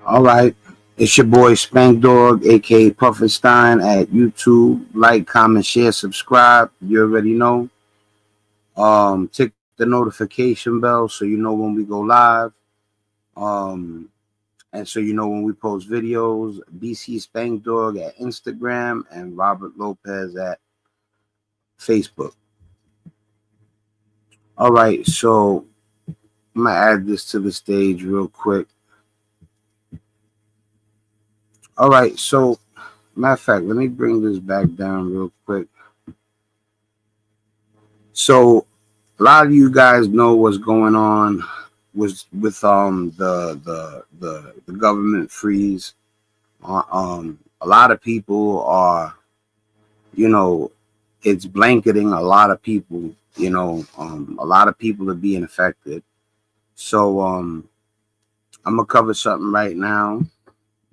All right. It's your boy Spank Dog, aka Pufferstein at YouTube. Like, comment, share, subscribe. You already know. Tick the notification bell so you know when we go live. Um, and so you know when we post videos. BC Spank Dog at Instagram and Robert Lopez at Facebook. All right, so I'm gonna add this to the stage real quick. All right, so matter of fact, let me bring this back down real quick. So a lot of you guys know what's going on with the government freeze. A lot of people are, you know, it's blanketing a lot of people. A lot of people are being affected. So I'm gonna cover something right now.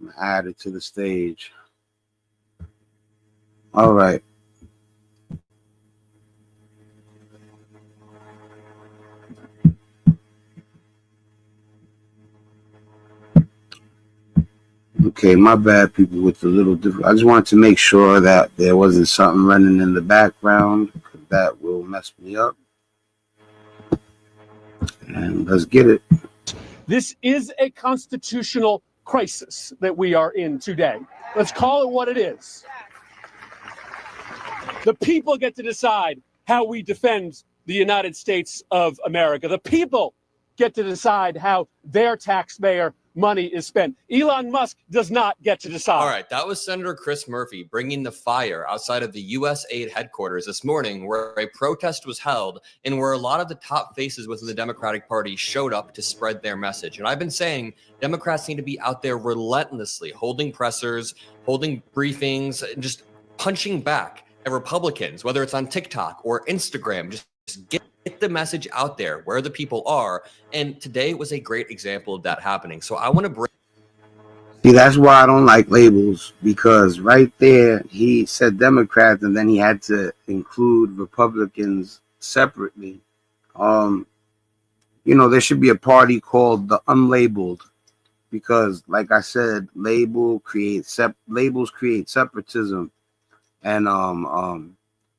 I'm gonna add it to the stage. All right. Okay, my bad, people, with the little different. I just wanted to make sure that there wasn't something running in the background, because that will mess me up. And let's get it. This is a constitutional crisis that we are in today. Let's call it what it is. The people get to decide how we defend the United States of America. The people get to decide how their taxpayer money is spent. Elon Musk does not get to decide. All right, that was Senator Chris Murphy bringing the fire outside of the USAID headquarters this morning, where a protest was held and where a lot of the top faces within the Democratic Party showed up to spread their message. And I've been saying Democrats need to be out there relentlessly holding pressers, holding briefings, and just punching back at Republicans, whether it's on TikTok or Instagram. Just get the message out there where the people are. And today was a great example of that happening. So I want to bring. See, that's why I don't like labels, because right there he said Democrats and then he had to include Republicans separately. There should be a party called the Unlabeled, because, like I said, labels create separatism, and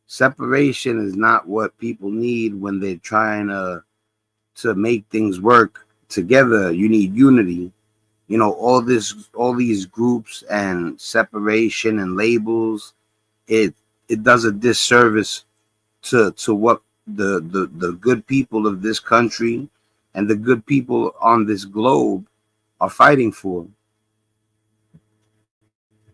separation is not what people need when they're trying to make things work together. You need unity. All these groups and separation and labels, it does a disservice to what the good people of this country and the good people on this globe are fighting for.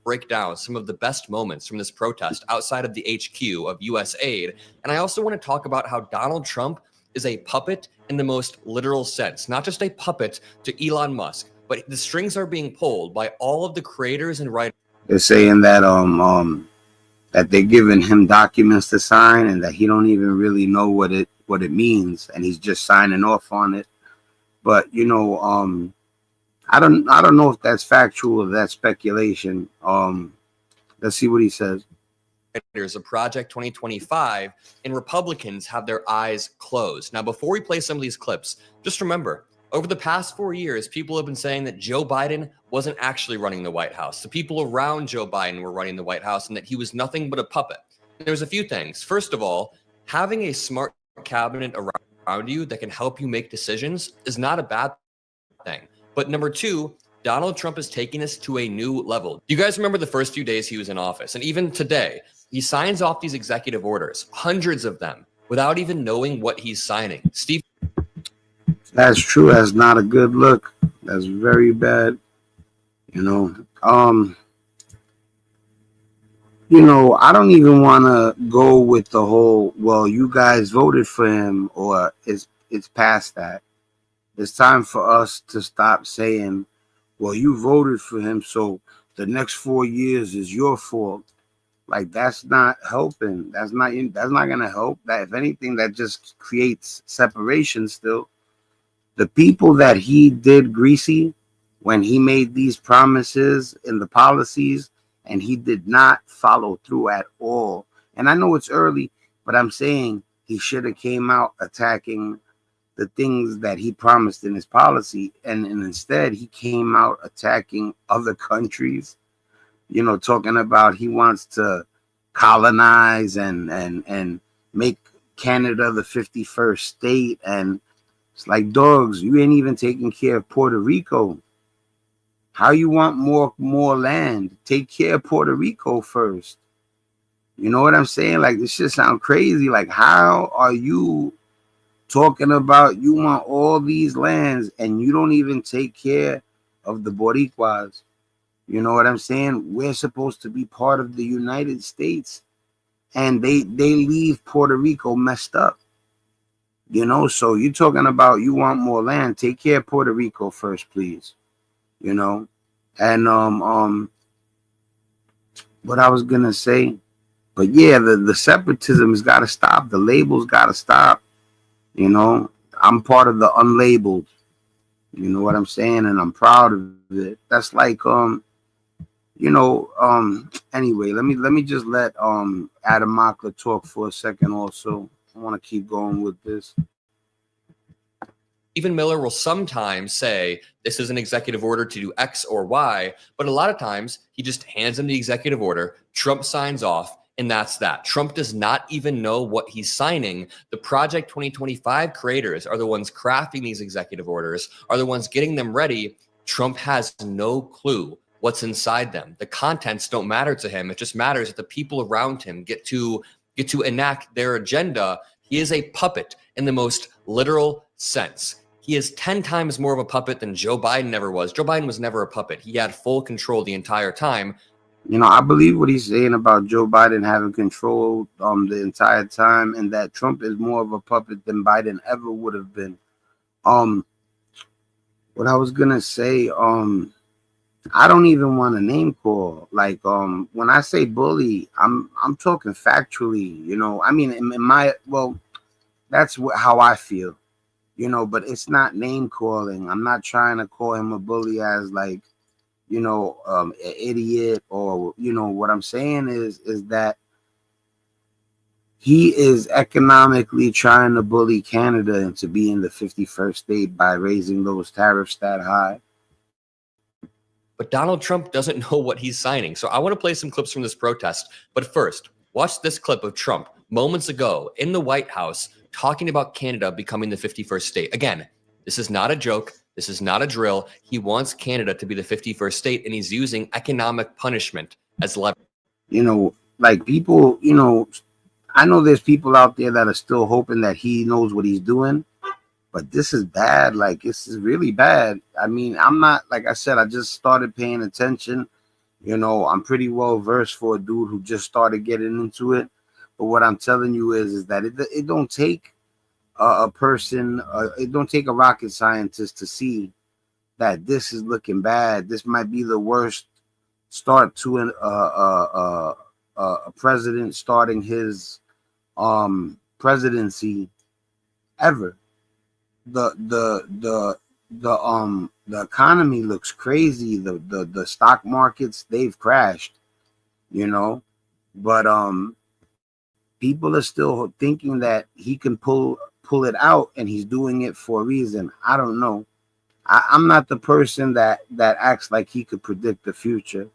Break down some of the best moments from this protest outside of the HQ of USAID. And I also want to talk about how Donald Trump is a puppet in the most literal sense, not just a puppet to Elon Musk, but the strings are being pulled by all of the creators and writers. They're saying that they're giving him documents to sign and that he don't even really know what it means, and he's just signing off on it. But I don't know if that's factual or that's speculation. Let's see what he says. Of Project 2025, and Republicans have their eyes closed. Now, before we play some of these clips, just remember, over the past 4 years, people have been saying that Joe Biden wasn't actually running the White House. The people around Joe Biden were running the White House, and that he was nothing but a puppet. And there's a few things. First of all, having a smart cabinet around you that can help you make decisions is not a bad thing. But number two, Donald Trump is taking us to a new level. You guys remember the first few days he was in office, and even today, he signs off these executive orders, hundreds of them, without even knowing what he's signing. Steve. That's true. That's not a good look. That's very bad. I don't even want to go with the whole, well, you guys voted for him, or it's past that. It's time for us to stop saying, well, you voted for him, so the next 4 years is your fault. Like, that's not helping. That's not going to help. That, if anything, that just creates separation still. The people that he did greasy when he made these promises and the policies, and he did not follow through at all. And I know it's early, but I'm saying he should have came out attacking the things that he promised in his policy, and instead he came out attacking other countries, talking about he wants to colonize and make Canada the 51st state. And it's like, dogs, you ain't even taking care of Puerto Rico. How you want more land? Take care of Puerto Rico first. You know what I'm saying? Like, this shit sound crazy. Like, how are you talking about you want all these lands and you don't even take care of the Boricuas? You know what I'm saying? We're supposed to be part of the United States, and they leave Puerto Rico messed up. So you're talking about you want more land. Take care of Puerto Rico first, please. And what I was gonna say, but yeah, the separatism has got to stop. The labels got to stop. I'm part of the unlabeled. You know what I'm saying? And I'm proud of it. That's like anyway, let me just let Adam Mockler talk for a second also. I want to keep going with this. Stephen Miller will sometimes say this is an executive order to do X or Y, but a lot of times he just hands him the executive order, Trump signs off, and that's that. Trump does not even know what he's signing. The Project 2025 creators are the ones crafting these executive orders, are the ones getting them ready. Trump has no clue what's inside them. The contents don't matter to him. It just matters that the people around him get to enact their agenda. He is a puppet in the most literal sense. He is 10 times more of a puppet than Joe Biden ever was. Joe Biden was never a puppet. He had full control the entire time. I believe what he's saying about Joe Biden having control the entire time, and that Trump is more of a puppet than Biden ever would have been. What I was gonna say, I don't even want to name call. Like, when I say bully, I'm talking factually. I mean, that's how I feel. But it's not name calling. I'm not trying to call him a bully as like, an idiot, or what I'm saying is that he is economically trying to bully Canada into being the 51st state by raising those tariffs that high. But Donald Trump doesn't know what he's signing. So I want to play some clips from this protest. But first, watch this clip of Trump moments ago in the White House talking about Canada becoming the 51st state. Again, this is not a joke. This is not a drill. He wants Canada to be the 51st state, and he's using economic punishment as leverage. Like people, I know there's people out there that are still hoping that he knows what he's doing, but this is bad. Like, this is really bad. I mean, I'm not, like I said, I just started paying attention. I'm pretty well versed for a dude who just started getting into it. But what I'm telling you is that it don't take a person, it don't take a rocket scientist to see that this is looking bad. This might be the worst start to a president starting his presidency ever. The economy looks crazy. The stock markets, they've crashed, but people are still thinking that he can pull it out, and he's doing it for a reason. I don't know. I'm not the person that acts like he could predict the future,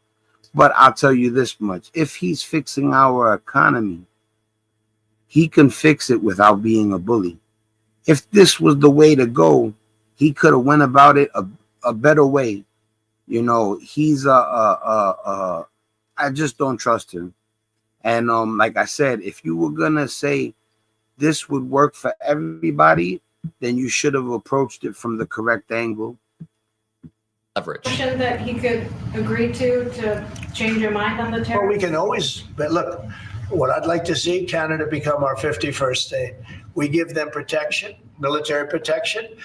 but I'll tell you this much: if he's fixing our economy, he can fix it without being a bully. If this was the way to go, he could have went about it a better way. He's I just don't trust him. And like I said, if you were gonna say this would work for everybody, then you should have approached it from the correct angle. Leverage. That he could agree to change your mind on the tariff? Well, we can always, but look, what I'd like to see, Canada become our 51st state. We give them protection, military protection.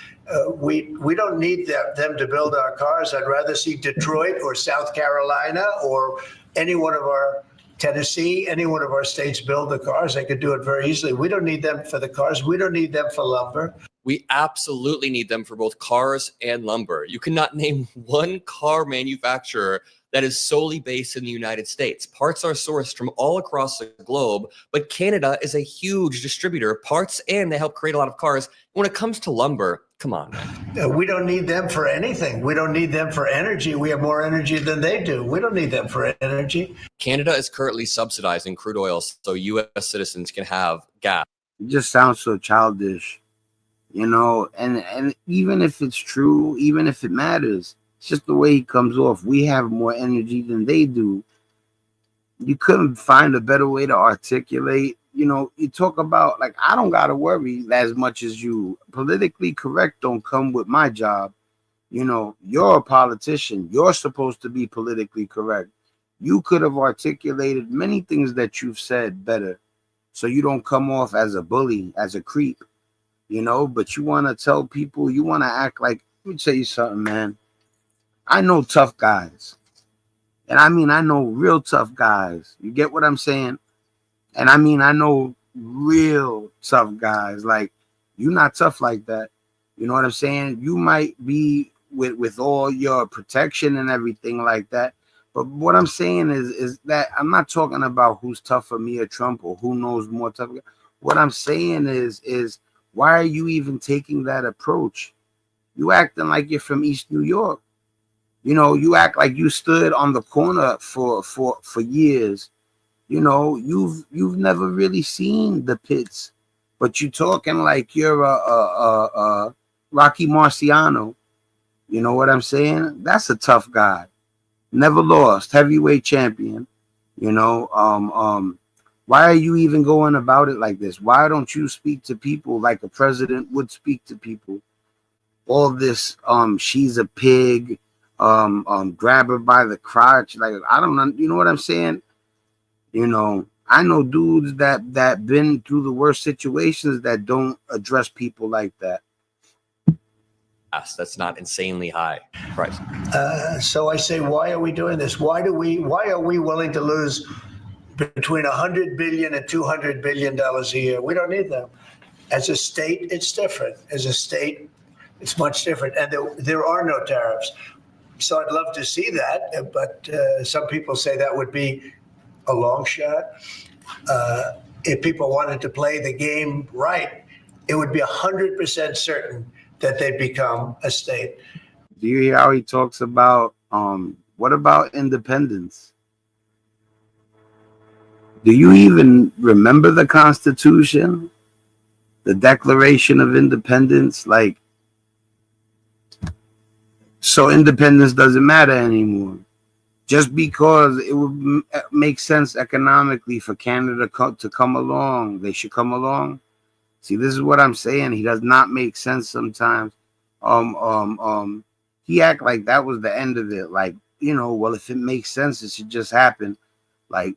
We don't need them to build our cars. I'd rather see Detroit or South Carolina or any one of our Tennessee, any one of our states build the cars. They could do it very easily. We don't need them for the cars. We don't need them for lumber. We absolutely need them for both cars and lumber. You cannot name one car manufacturer that is solely based in the United States. Parts are sourced from all across the globe, but Canada is a huge distributor of parts and they help create a lot of cars. When it comes to lumber, come on, man. We don't need them for anything. We don't need them for energy. We have more energy than they do. We don't need them for energy. Canada is currently subsidizing crude oil so U.S. citizens can have gas. It just sounds so childish, you know, and even if it's true, even if it matters, it's just the way he comes off. We have more energy than they do. You couldn't find a better way to articulate. You know, you talk about, like, I don't got to worry as much as you. Politically correct don't come with my job. You know, you're a politician. You're supposed to be politically correct. You could have articulated many things that you've said better, so you don't come off as a bully, as a creep, you know. But you want to tell people, you want to act like, let me tell you something, man. I know tough guys. And I mean, I know real tough guys. You get what I'm saying? And I mean, I know real tough guys. Like, you're not tough like that. You know what I'm saying? You might be with all your protection and everything like that. But what I'm saying is that I'm not talking about who's tougher, me or Trump, or who knows more tough. What I'm saying is why are you even taking that approach? You acting like you're from East New York. You know, you act like you stood on the corner for years. You know, you've never really seen the pits, but you talking like you're a Rocky Marciano. You know what I'm saying? That's a tough guy. Never lost, heavyweight champion. You know, why are you even going about it like this? Why don't you speak to people like a president would speak to people? All this, she's a pig, grab her by the crotch. Like, I don't know, you know what I'm saying? You know, I know dudes that been through the worst situations that don't address people like that. That's not insanely high price. So I say, why are we doing this? Why are we willing to lose between $100 billion and $200 billion a year? We don't need them. As a state, it's different. As a state, it's much different. And there are no tariffs. So I'd love to see that. But some people say that would be a long shot. If people wanted to play the game right, it would be 100% certain that they'd become a state. Do you hear how he talks about, what about independence? Do you even remember the Constitution? The Declaration of Independence? Like, so independence doesn't matter anymore. Just because it would make sense economically for Canada to come along, they should come along. See, this is what I'm saying. He does not make sense sometimes. He act like that was the end of it. Like, you know, well, if it makes sense, it should just happen. Like,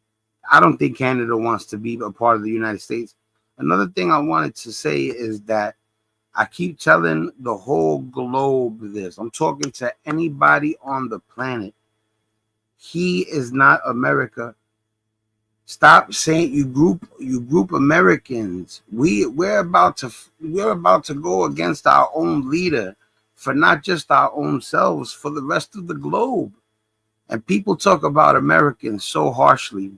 I don't think Canada wants to be a part of the United States. Another thing I wanted to say is that I keep telling the whole globe this. I'm talking to anybody on the planet. He is not America. Stop saying you group Americans. We're about to go against our own leader, for not just our own selves, for the rest of the globe. And people talk about Americans so harshly.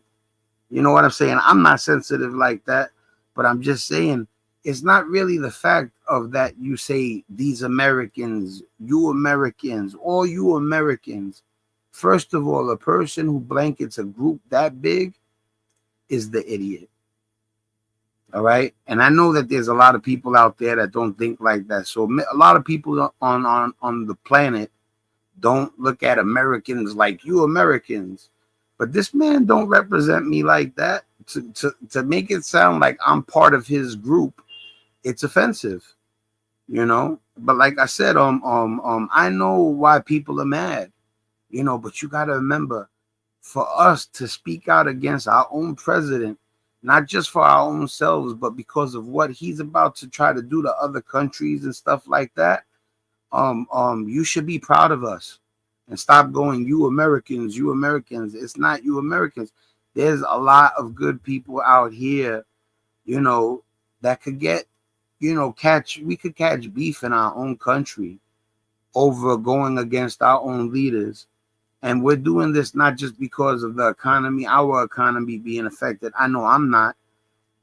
You know what I'm saying? I'm not sensitive like that, but I'm just saying it's not really the fact of that you say these Americans, you Americans, all you Americans. First of all, a person who blankets a group that big is the idiot. All right. And I know that there's a lot of people out there that don't think like that. So a lot of people on the planet don't look at Americans like you Americans. But this man don't represent me like that. To make it sound like I'm part of his group, it's offensive, you know. But like I said, I know why people are mad, you know, but you gotta remember, for us to speak out against our own president, not just for our own selves, but because of what he's about to try to do to other countries and stuff like that, you should be proud of us and stop going, you Americans, you Americans. It's not you Americans. There's a lot of good people out here, you know, that could get, we could catch beef in our own country over going against our own leaders. And we're doing this not just because of the economy, our economy being affected. I know I'm not.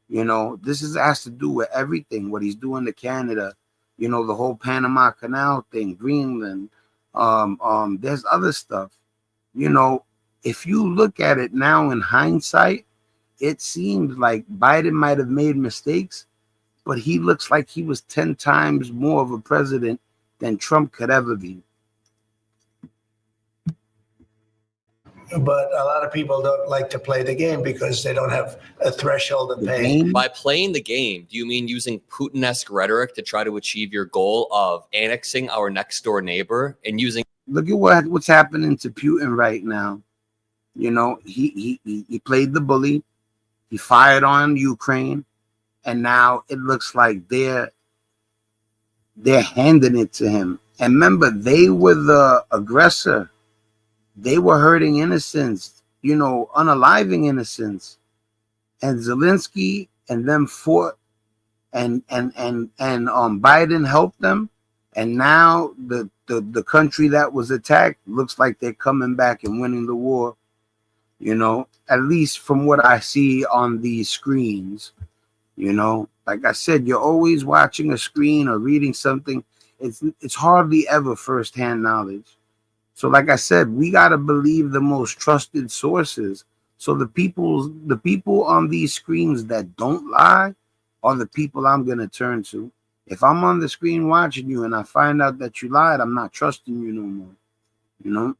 This has to do with everything, what he's doing to Canada, the whole Panama Canal thing, Greenland. There's other stuff. If you look at it now in hindsight, it seems like Biden might have made mistakes, but he looks like he was 10 times more of a president than Trump could ever be. But a lot of people don't like to play the game because they don't have a threshold of pain. By playing the game, do you mean using Putin-esque rhetoric to try to achieve your goal of annexing our next door neighbor and using? Look at what's happening to Putin right now. He played the bully. He fired on Ukraine, and now it looks like they're handing it to him. And remember, they were the aggressor. They were hurting innocents, unaliving innocents. And Zelensky and them fought, and Biden helped them. And now the country that was attacked looks like they're coming back and winning the war. At least from what I see on these screens. Like I said, you're always watching a screen or reading something. It's hardly ever firsthand knowledge. So like I said, we got to believe the most trusted sources. So the people on these screens that don't lie are the people I'm going to turn to. If I'm on the screen watching you and I find out that you lied, I'm not trusting you no more.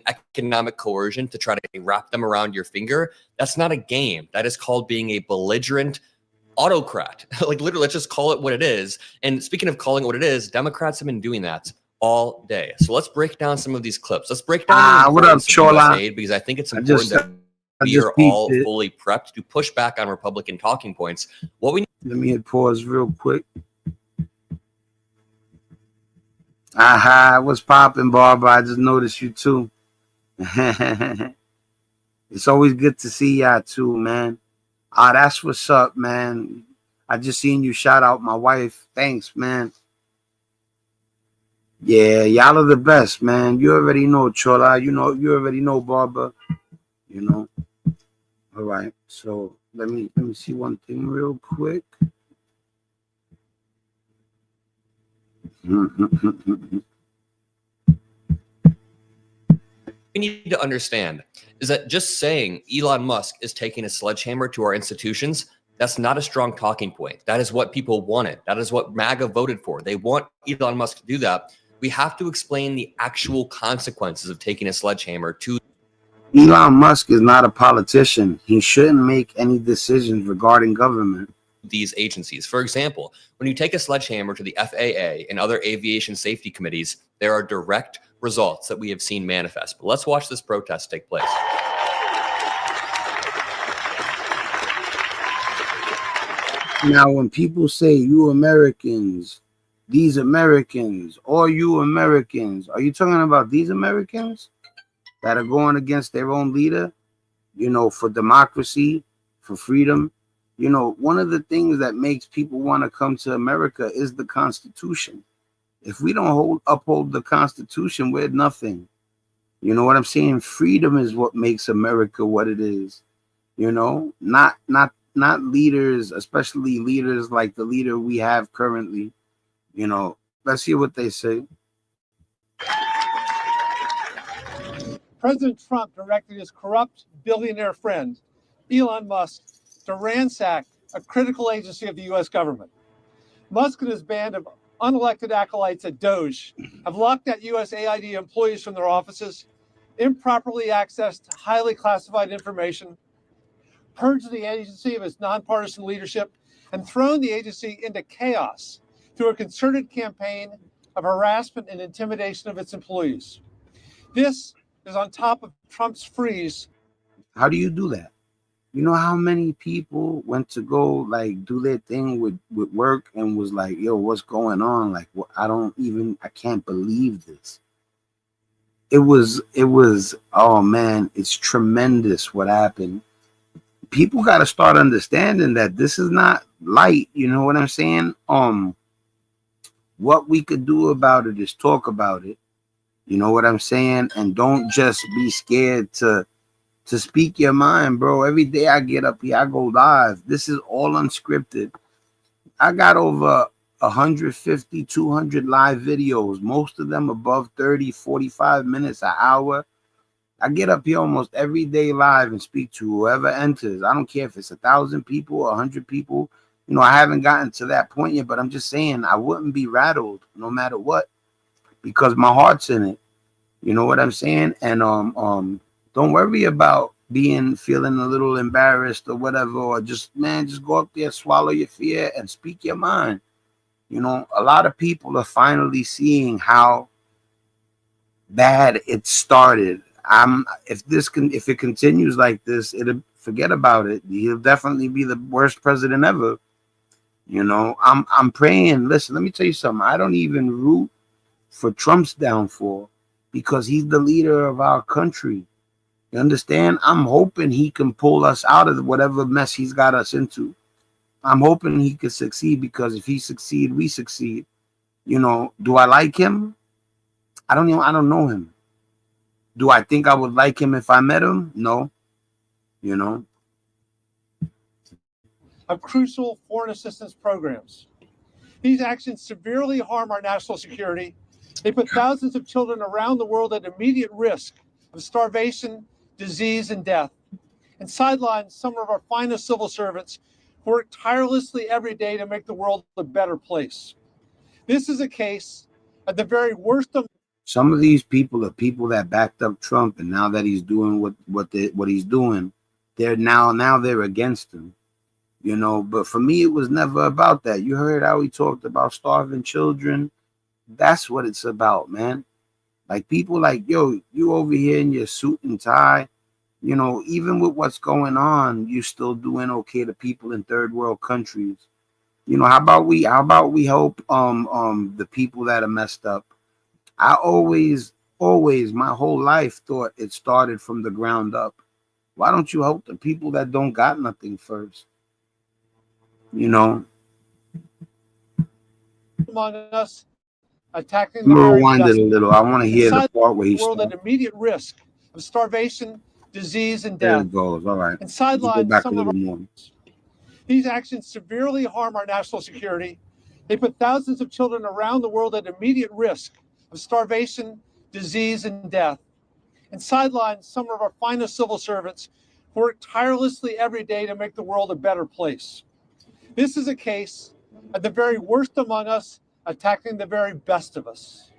Economic coercion to try to wrap them around your finger. That's not a game. That is called being a belligerent autocrat. Like literally, let's just call it what it is. And speaking of calling it what it is, Democrats have been doing that all day. So let's break down some of these clips. Let's break down what up, Chola? Because I think it's important that we are all fully prepped to push back on Republican talking points. Let me hit pause real quick. Aha, what's popping, Barbara? I just noticed you too. It's always good to see y'all too, man. That's what's up, man. I just seen you shout out my wife. Thanks, man. Yeah, y'all are the best, man. You already know, Chola. You already know, Barbara. All right. So let me see one thing real quick. we need to understand is that just saying Elon Musk is taking a sledgehammer to our institutions, that's not a strong talking point. That is what people wanted. That is what MAGA voted for. They want Elon Musk to do that. We have to explain the actual consequences of taking a sledgehammer to. Elon Musk is not a politician. He shouldn't make any decisions regarding government. These agencies. For example, when you take a sledgehammer to the FAA and other aviation safety committees, there are direct results that we have seen manifest. But let's watch this protest take place. Now, when people say you Americans, these Americans, all you Americans, are you talking about these Americans that are going against their own leader, for democracy, for freedom? One of the things that makes people want to come to America is the Constitution. If we don't uphold the Constitution, we're nothing. You know what I'm saying? Freedom is what makes America what it is. Not leaders, especially leaders like the leader we have currently. Let's hear what they say. President Trump directed his corrupt billionaire friend, Elon Musk, to ransack a critical agency of the U.S. government. Musk and his band of unelected acolytes at DOJ have locked out USAID employees from their offices, improperly accessed highly classified information, purged the agency of its nonpartisan leadership, and thrown the agency into chaos through a concerted campaign of harassment and intimidation of its employees. This is on top of Trump's freeze. How do you do that? You know how many people went to go do their thing with work and was like, yo, what's going on? I can't believe this. It was, oh man, it's tremendous what happened. people got to start understanding that this is not light. You know what I'm saying? What we could do about it is talk about it. You know what I'm saying? And don't just be scared to speak your mind, bro. Every day I get up here, I go live. This is all unscripted. I got over 150, 200 live videos, most of them above 30, 45 minutes, an hour. I get up here almost every day live and speak to whoever enters. I don't care if it's 1,000 people, 100 people. You know, I haven't gotten to that point yet, but I'm just saying I wouldn't be rattled no matter what, because my heart's in it. You know what I'm saying? And don't worry about feeling a little embarrassed or whatever, or just go up there, swallow your fear and speak your mind. You know, a lot of people are finally seeing how bad it started. If it continues like this, forget about it. He'll definitely be the worst president ever. You know, I'm praying. Listen, let me tell you something. I don't even root for Trump's downfall because he's the leader of our country. You understand? I'm hoping he can pull us out of whatever mess he's got us into. I'm hoping he could succeed, because if he succeed, we succeed. You know, do I like him? I don't know him. Do I think I would like him if I met him? No. You know? Of crucial foreign assistance programs. These actions severely harm our national security. They put thousands of children around the world at immediate risk of starvation, disease, and death, and sideline some of our finest civil servants who work tirelessly every day to make the world a better place. This is a case at the very worst of. Some of these people are people that backed up Trump, and now that he's doing what he's doing, they're now they're against him. You know, but for me, it was never about that. You heard how he talked about starving children. That's what it's about, man. Like, people like, yo, you over here in your suit and tie, you know, even with what's going on, you're still doing okay to people in third world countries. You know, how about we help the people that are messed up? I always my whole life thought it started from the ground up. Why don't you help the people that don't got nothing first? You know, among us attacking I'm gonna rewind it a little. I want to hear the part where he's at immediate risk of starvation, disease, and there. death. It goes. All right. And sideline back some a of little more. These actions severely harm our national security. They put thousands of children around the world at immediate risk of starvation, disease, and death, and sideline some of our finest civil servants who work tirelessly every day to make the world a better place. This is a case of the very worst among us attacking the very best of us.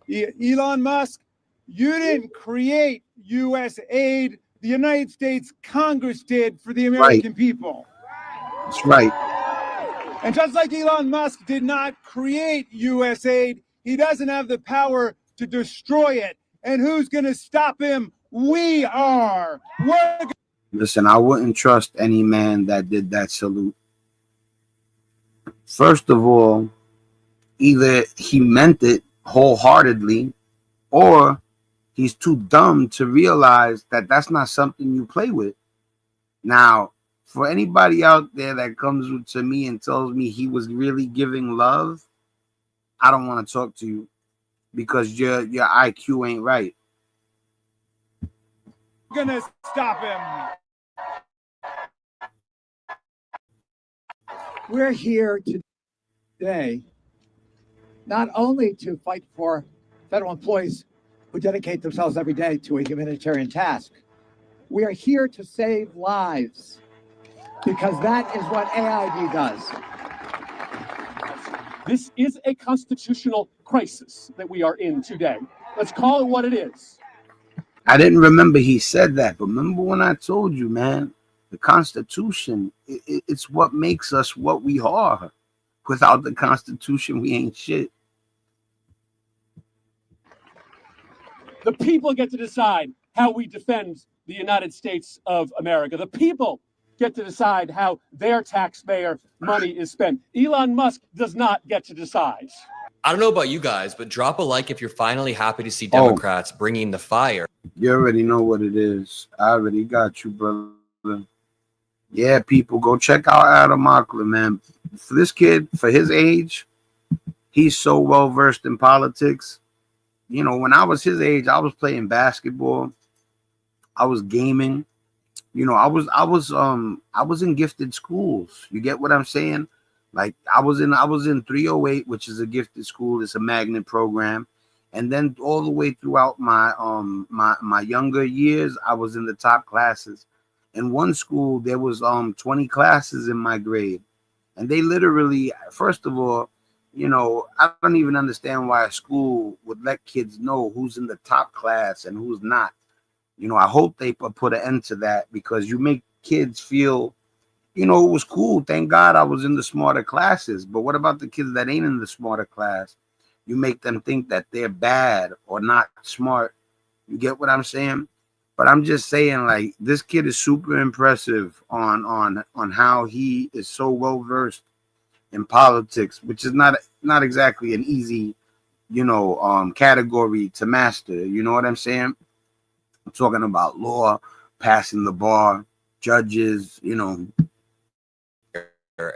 Elon Musk, you didn't create U.S. aid. The United States Congress did for the American people. That's right. And just like Elon Musk did not create U.S. aid, he doesn't have the power to destroy it. And who's going to stop him? We are. Listen, I wouldn't trust any man that did that salute. First of all, either he meant it wholeheartedly, or he's too dumb to realize that that's not something you play with. Now, for anybody out there that comes to me and tells me he was really giving love, I don't want to talk to you, because your IQ ain't right. We're gonna stop him. We're here today not only to fight for federal employees who dedicate themselves every day to a humanitarian task. We are here to save lives, because that is what AID does. This is a constitutional crisis that we are in today. Let's call it what it is. I didn't remember he said that, but remember when I told you, man, the Constitution, it's what makes us what we are. Without the Constitution, we ain't shit. The people get to decide how we defend the United States of America. The people get to decide how their taxpayer money is spent. Elon Musk does not get to decide. I don't know about you guys, but drop a like if you're finally happy to see Democrats bringing the fire. You already know what it is. I already got you, brother. Yeah, people, go check out Adam Mockler, man. For this kid, for his age, he's so well versed in politics. You know, when I was his age, I was playing basketball, I was gaming. You know, I was in gifted schools. You get what I'm saying? Like I was in 308, which is a gifted school. It's a magnet program. And then all the way throughout my younger years, I was in the top classes. In one school, there was 20 classes in my grade. And they literally, first of all, you know, I don't even understand why a school would let kids know who's in the top class and who's not. You know, I hope they put an end to that, because you make kids feel, you know, it was cool. Thank God I was in the smarter classes. But what about the kids that ain't in the smarter class? You make them think that they're bad or not smart. You get what I'm saying? But I'm just saying, like, this kid is super impressive on how he is so well versed in politics, which is not exactly an easy, you know, category to master. You know what I'm saying? I'm talking about law, passing the bar, judges, you know.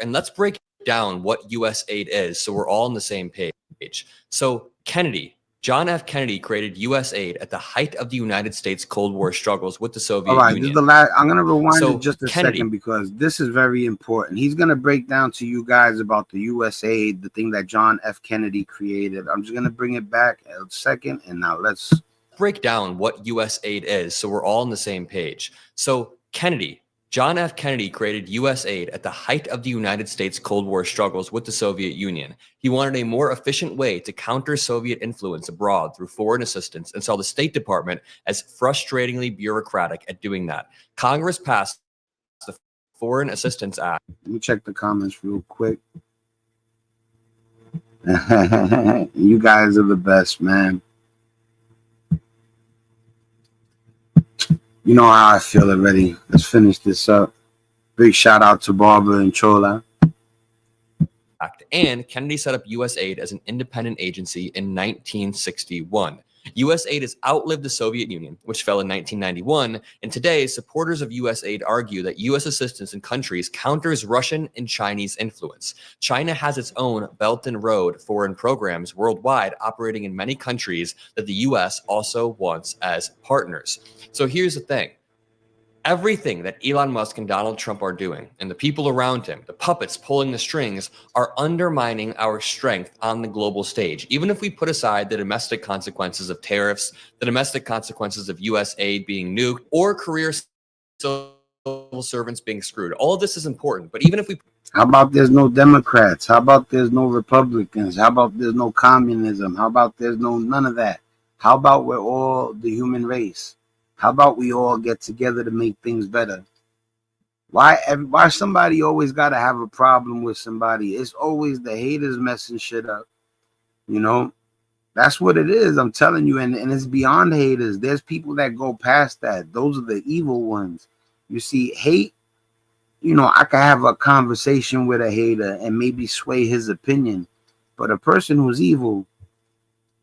And let's break down what U.S. aid is so we're all on the same page. So John F. Kennedy created U.S. aid at the height of the United States Cold War struggles with the Soviet All right, Union. this is the last. I'm gonna rewind So it just a Kennedy- second, because this is very important. He's gonna break down to you guys about the U.S. aid, the thing that John F. Kennedy created. I'm just gonna bring it back a second, and now let's break down what U.S. aid is so we're all on the same page. So John F. Kennedy created U.S. aid at the height of the United States Cold War struggles with the Soviet Union. He wanted a more efficient way to counter Soviet influence abroad through foreign assistance, and saw the State Department as frustratingly bureaucratic at doing that. Congress passed the Foreign Assistance Act. let me check the comments real quick. You guys are the best, man. You know how I feel already. Let's finish this up. Big shout out to Barbara and Chola. And Kennedy set up USAID as an independent agency in 1961. USAID has outlived the Soviet Union, which fell in 1991, and today supporters of USAID argue that U.S. assistance in countries counters Russian and Chinese influence. China has its own Belt and Road foreign programs worldwide operating in many countries that the U.S. also wants as partners. So here's the thing. Everything that Elon Musk and Donald Trump are doing, and the people around him, the puppets pulling the strings, are undermining our strength on the global stage. Even if we put aside the domestic consequences of tariffs, the domestic consequences of U.S. aid being nuked, or career civil servants being screwed, all of this is important. But even if we... How about there's no Democrats? How about there's no Republicans? How about there's no communism? How about there's none of that? How about we're all the human race? How about we all get together to make things better? Why somebody always got to have a problem with somebody? It's always the haters messing shit up. You know, that's what it is. I'm telling you, and it's beyond haters. There's people that go past that. Those are the evil ones. You see, hate, you know, I could have a conversation with a hater and maybe sway his opinion. But a person who's evil,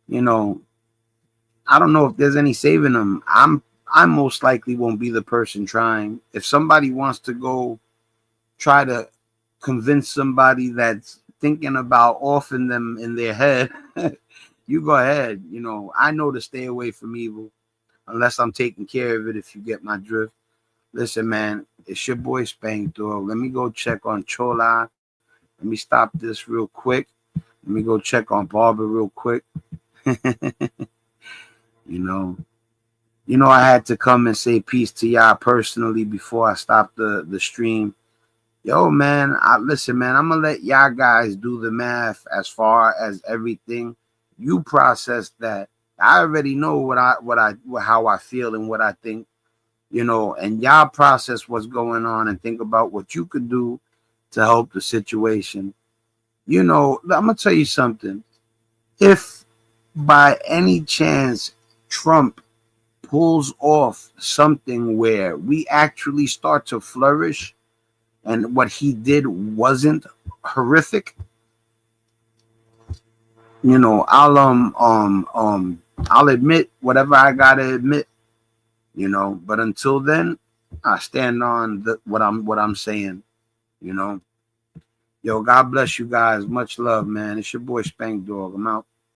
you know, I don't know if there's any saving them. I most likely won't be the person trying. If somebody wants to go try to convince somebody that's thinking about offing them in their head, you go ahead. You know, I know to stay away from evil unless I'm taking care of it, if you get my drift. Listen, man, it's your boy Spank Dog. Let me go check on Chola. Let me stop this real quick. Let me go check on Barbara real quick. You know, I had to come and say peace to y'all personally before I stopped the stream. Yo, man, listen, man, I'm gonna let y'all guys do the math as far as everything. You process that. I already know how I feel and what I think, you know, and y'all process what's going on and think about what you could do to help the situation. You know, I'm gonna tell you something. If by any chance Trump pulls off something where we actually start to flourish and what he did wasn't horrific, you know, I'll admit whatever I gotta admit, you know. But until then, I stand on what I'm saying, you know. Yo, God bless you guys. Much love, man. It's your boy Spank Dog. I'm out.